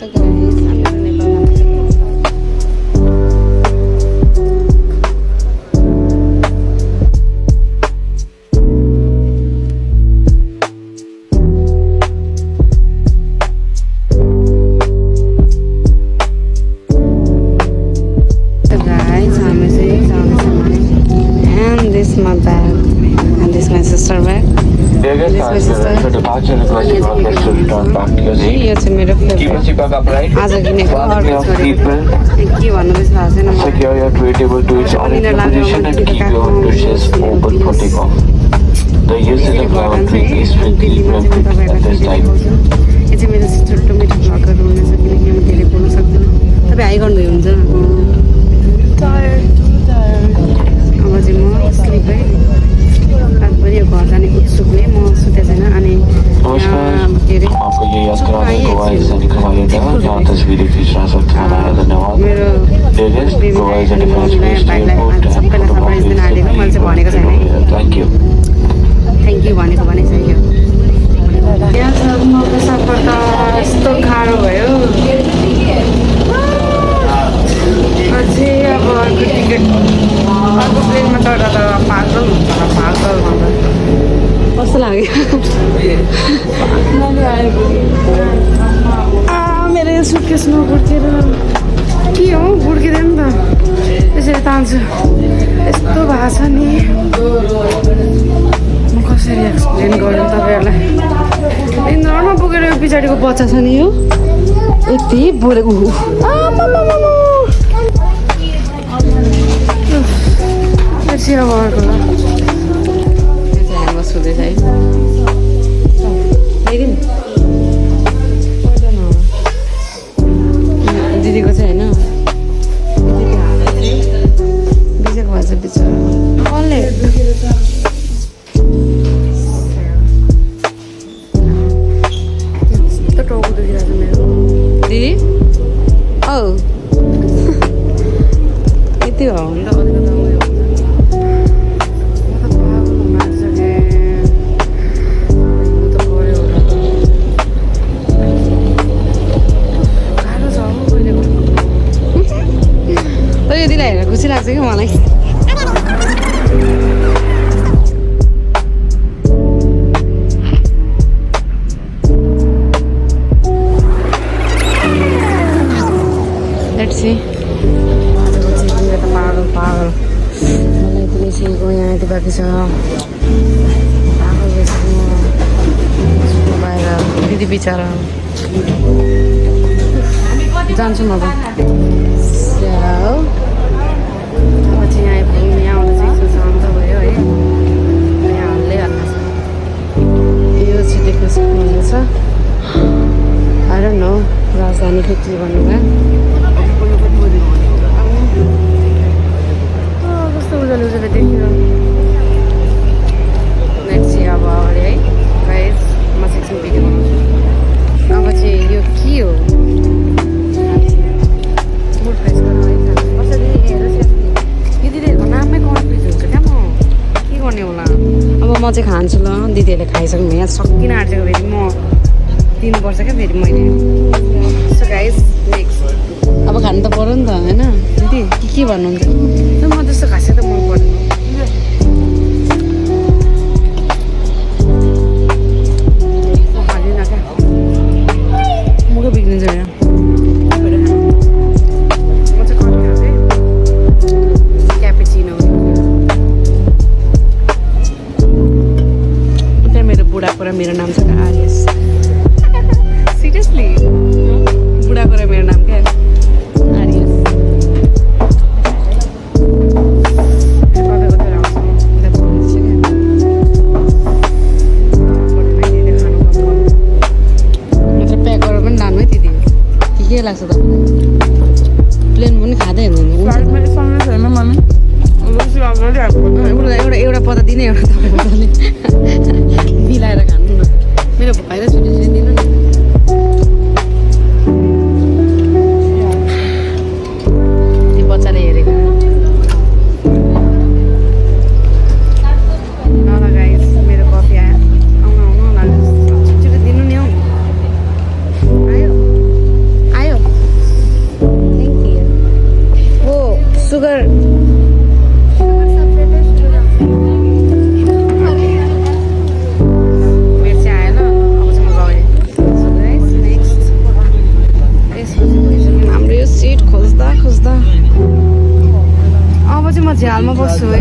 So guys, I'm gonna Nepal and this my bag and this my sister bag. This my sister. यो चाहिँ मेरो favourite आज किनेको अर्को छोडेको के भन्नु बेस भएको छैन यो चाहिँ मेरो छोटो मिठो भ्लगहरू हुनेछ किनकि म धेरै बोल्न सक्दिनँ तपाईँ हाई गर्नु हुन्छ अब चाहिँ म स्लिप है रात पनि यो घर जाने उत्सुकले म सुते छैन अनि के अरे मेरो बेबीलाई भाइलाई सबैलाई सरप्राइज दिन हालेको मैले चाहिँ भनेको छैन है थ्याङ्क यू भनेको भनिसक्यो यहाँ सफर त यस्तो गाह्रो भयो अझै अब अर्को टिकट अर्को प्लेनमा चढ्दा त पागल हुन्छ होला पागल भन्दा कस्तो लाग्यो मेरो यो सुटकेसमा गुड्केर के हो गुड्किँदैन त त्यसरी तान्छु यस्तो भएको छ नि म कसरी एक्सप्लेन गरौँ तपाईँहरूलाई इन्द्रमा पुगेर यो पछाडिको बच्चा छ नि यो यति बोलेको पछि अब अर्को ल यो चाहिँ हाम्रो सुन्दैछ है दिदीको चाहिँ होइन बिजेको भएछ बिचरा कसले यस्तो टाउको दुखिरहेको छ मेरो दिदी औ यति हो भने त अलिकति उयो यो दिदी हेरेर खुसी लाग्छ कि मलाई लेट्स सी पागल पागल मलाई पनि सिकेको यहाँ यति बाँकी छ पागल बाहिर दिदी बिचरा जान्छु म अब यहाँ आइपुग्नु यहाँ आउनु चाहिँ एकछिन शान्त भयो है यहाँ हल्लै हल्ला छ यो चाहिँ देख्न सक्नुहुनेछ आई डोन्ट नो राजधानी के भन्नुभयो कस्तो उज्यालो उज्यालो देखियो नेक्स्ट चाहिँ अब अगाडि है गाइस म चाहिँ एकछिन भिडियो बनाउँछु अब चाहिँ यो के हो मुड फ्रेस गर्नु है कसरी हेर दिदीहरूको नाममै कन्फ्युज हुन्छ क्या म के गर्ने होला अब म चाहिँ खान्छु ल दिदीहरूले खाइसक्नु यहाँ सकिन आँटेको फेरि म दिनुपर्छ क्या फेरि मैले सो गाइस नेक्स्ट अब खानु त पऱ्यो नि त होइन दिदी के भन्नुहुन्छ म त्यस्तो खासै त मन पर्दैन खाँदिनँ क्या मुखै बिग्रिन्छ यहाँ बुढाको र मेरो नाम छ आर्यस सिरियसली बुढाको र मेरो नाम क्या आर्यस प्याक गरेर पनि लानु है दिदी के लाग्छ तपाईँलाई प्लेन पनि खाँदै एउटा पत्ता दिने एउटा तपाईँको मिलाएर खानु न मेरो भाइलाई छुट्टी दिनु न त्यो बच्चाले हेरेको ल गाइस मेरो कफी आयो आउनु आउनु लाग्यो छिटो दिनु नि हौ आयो बस्छु है